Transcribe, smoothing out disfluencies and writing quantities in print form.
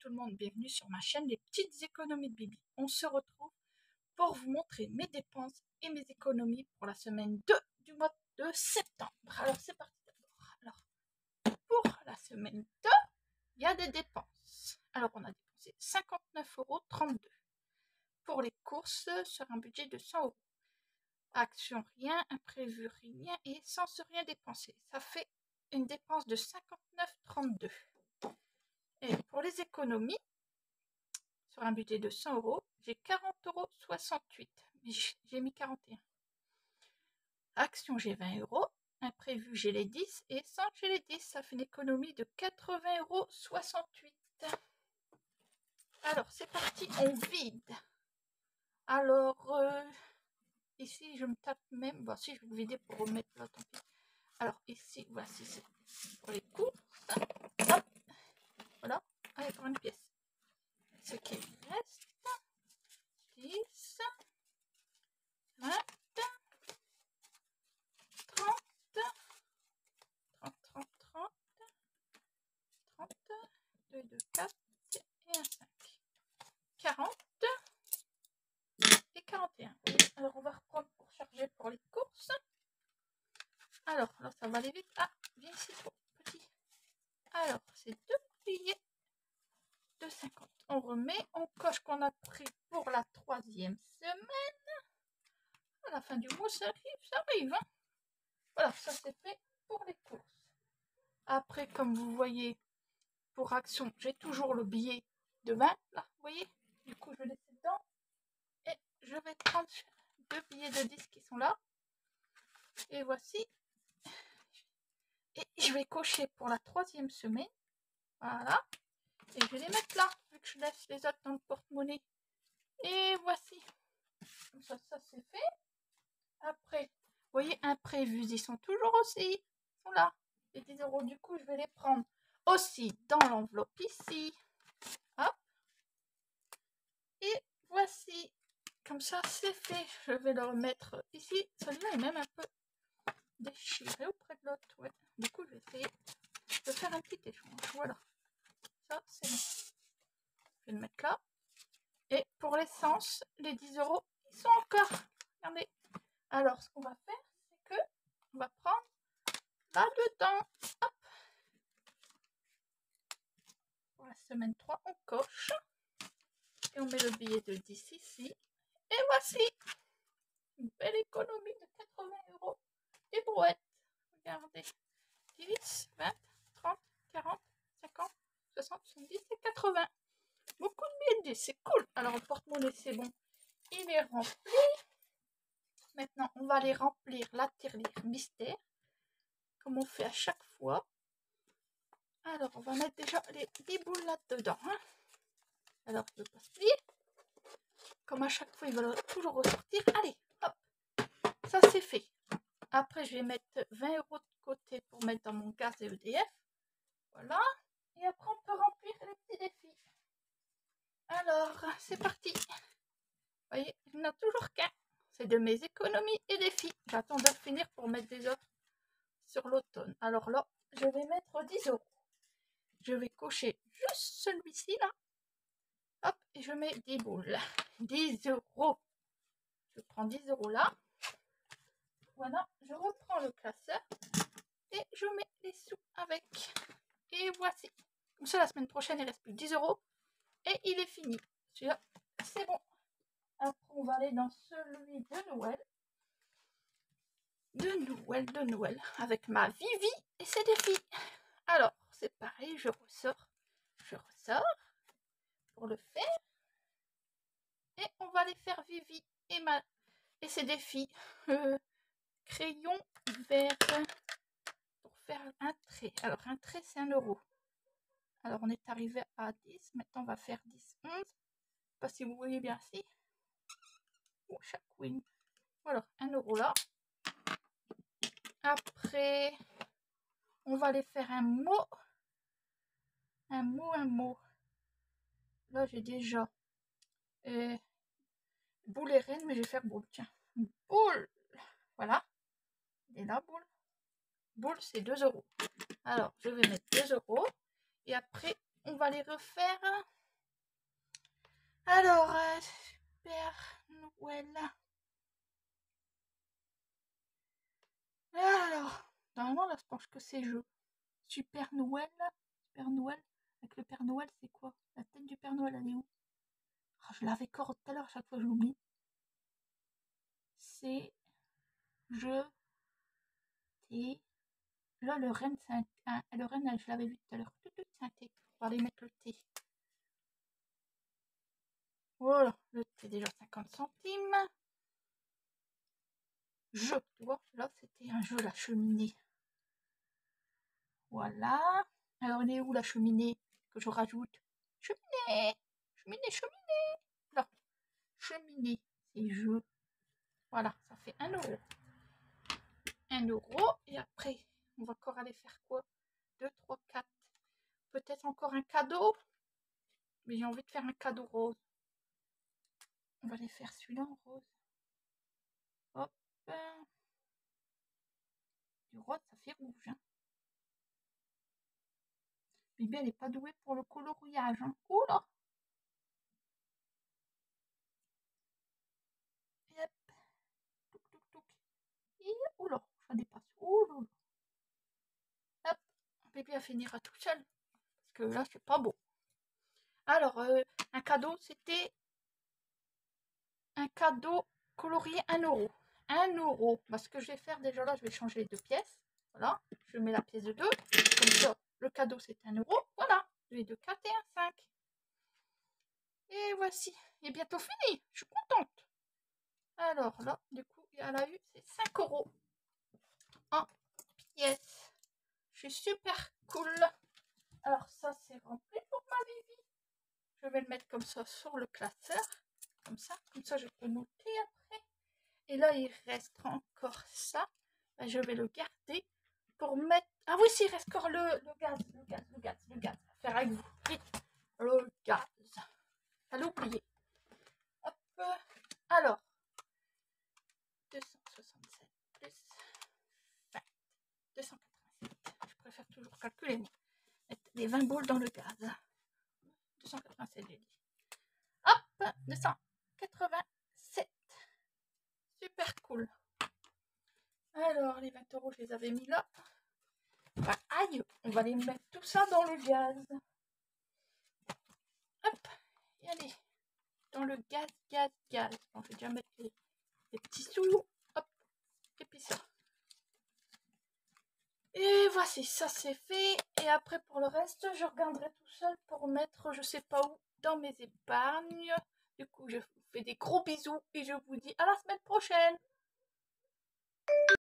tout le monde, bienvenue sur ma chaîne Les Petites Économies de Bibi. On se retrouve pour vous montrer mes dépenses et mes économies pour la semaine 2 du mois de septembre. Alors c'est parti d'abord. Alors pour la semaine 2, il y a des dépenses. Alors on a dépensé 59,32 € pour les courses sur un budget de 100 €. Action rien, imprévu rien et essence rien dépensé. Ça fait une dépense de 59,32 €. Et pour les économies, sur un budget de 100 €, j'ai 40,68 €. Mais j'ai mis 41. Action, j'ai 20 €. Imprévu, j'ai les 10. Et essence, j'ai les 10. Ça fait une économie de 80,68 €. Alors, c'est parti, on vide. Alors, ici, je me tape même. Bon, si je vais le vider pour remettre là, tant pis. Alors, ici, voici, c'est pour les courses. Hop. Voilà. Allez, pour une pièce. Ce qui reste, 10, 20, 30, 2, 2, 4 et un 5. 40 et 41. Alors, on va reprendre pour charger pour les courses. Alors, là, ça va aller vite. Ah, viens ici, trop petit. Alors, c'est 2 billets de 50. On remet, on coche qu'on a pris pour la 3e semaine. À la fin du mois, ça arrive, hein. Voilà, ça c'est fait pour les courses. Après, comme vous voyez, pour action, j'ai toujours le billet de 20, là, vous voyez. Du coup, je vais laisser dedans. Et je vais prendre 2 billets de 10 qui sont là. Et voici. Et je vais cocher pour la 3e semaine. Voilà. Et je vais les mettre là, vu que je laisse les autres dans le porte-monnaie. Et voici. Comme ça c'est fait. Après, vous voyez, imprévus, ils sont toujours aussi. Ils sont là. Les 10 €, du coup, je vais les prendre aussi dans l'enveloppe ici. Hop. Et voici. Comme ça, c'est fait. Je vais le remettre ici. Celui-là est même un peu déchiré auprès de l'autre. Ouais. Du coup, je vais essayer de faire un petit échange. Voilà. Ça, c'est bon. Je vais le mettre là. Et pour l'essence, les 10 €, ils sont encore. Regardez. Alors, ce qu'on va faire, c'est que on va prendre là-dedans. Hop. Pour la semaine 3, on coche. Et on met le billet de 10 ici. Et voici une belle économie de 80 € des brouettes. Regardez. 10, 20, 30, 40, 50, 60, 70 et 80. Beaucoup de billets de 10, c'est cool. Alors le porte-monnaie, c'est bon. Il est rempli. Maintenant, on va aller remplir la tirelire mystère. Comme on fait à chaque fois. Alors, on va mettre déjà les 10 boules là-dedans. Hein. Alors, je vais pas se plier. Comme à chaque fois, ils veulent toujours ressortir. Allez, hop. Ça, c'est fait. Après, je vais mettre 20 € de côté pour mettre dans mon gaz et EDF. Voilà. Et après, on peut remplir les petits défis. Alors, c'est parti. Vous voyez, il n'y en a toujours qu'un. C'est de mes économies et défis. J'attends de finir pour mettre des autres sur l'automne. Alors là, je vais mettre 10 €. Je vais cocher juste celui-ci là. Hop, et je mets 10 boules. 10 €. Je prends 10 € là. Voilà, je reprends le classeur et je mets les sous avec. Et voici. Comme ça, la semaine prochaine, il reste plus 10 € et il est fini. Celui-là, c'est bon. Après, on va aller dans celui de Noël. De Noël, avec ma Vivi et ses défis. Alors, c'est pareil, je ressors pour le faire. Et on va aller faire Vivi et ses défis. Crayon vert pour faire un trait. Alors, un trait, c'est 1 €. Alors, on est arrivé à 10. Maintenant, on va faire 10, 11. Je ne sais pas si vous voyez bien ici. Oh, chaque win. Voilà, 1 € là. Après, on va aller faire un mot. Un mot. Là, j'ai déjà boule et reine, mais je vais faire boule. Tiens, boule. Voilà. Et là, boule. Boule, c'est 2 €. Alors, je vais mettre 2 €. Et après, on va les refaire Alors, Père Noël. Alors, normalement, là, je pense que c'est jeu. Super Noël. Super Noël. Avec le Père Noël, c'est quoi? La tête du Père Noël, elle est où? Oh, je l'avais encore tout à l'heure, à chaque fois je l'oublie. C'est je T. Là, le Rennes, c'est le Rennes, je l'avais vu tout à l'heure. C'est un T. On va aller mettre le T. Voilà, le T déjà 50 centimes. Je, tu vois, là c'était un jeu, la cheminée. Voilà. Alors, elle est où la cheminée que je rajoute? Cheminée, cheminée, cheminée. Là, cheminée, c'est jeu. Voilà, ça fait 1 euro. 1 euro. Et après, on va encore aller faire quoi? 2, 3, 4. Peut-être encore un cadeau. Mais j'ai envie de faire un cadeau rose. On va aller faire celui-là en rose. Hop. Du rose, ça fait rouge. Hein. Bibi, elle n'est pas douée pour le coloriage. Hein. Oula! Et hop. Touc, touc, touc. Et oula, ça dépasse. Oula. Hop. Bibi, elle finira tout seul. Parce que là, c'est pas beau. Alors, un cadeau, c'était un cadeau colorié 1 euro. 1 euro. Bah, ce que je vais faire déjà là, je vais changer les 2 pièces. Voilà. Je mets la pièce de 2. Comme ça, le cadeau, c'est 1 euro. Voilà. Les 2 4 et un 5. Et voici. Et bientôt fini. Je suis contente. Alors là, du coup, elle a eu c'est 5 euros en pièces. Je suis super cool. Alors ça, c'est rempli pour ma Vivi. Je vais le mettre comme ça sur le classeur. Comme ça, je peux noter après. Et là, il reste encore ça. Ben, je vais le garder pour mettre... Ah oui, s'il reste encore le gaz. À faire avec vous. Vite. Le gaz. Fallait oublier. Hop. Alors. 267 plus 20. 287. Je préfère toujours calculer. Mettre les 20 boules dans le gaz. 287, j'ai dit. Hop. 287. Super cool. Alors, les 20 euros, je les avais mis là. Bah, aïe, on va les mettre tout ça dans le gaz. Hop, et allez, dans le gaz. Bon, je vais déjà mettre les petits sous. Hop, et puis ça. Et voici, ça c'est fait. Et après, pour le reste, je regarderai tout seul pour mettre, je sais pas où, dans mes épargnes. Du coup, je vous fais des gros bisous et je vous dis à la semaine prochaine.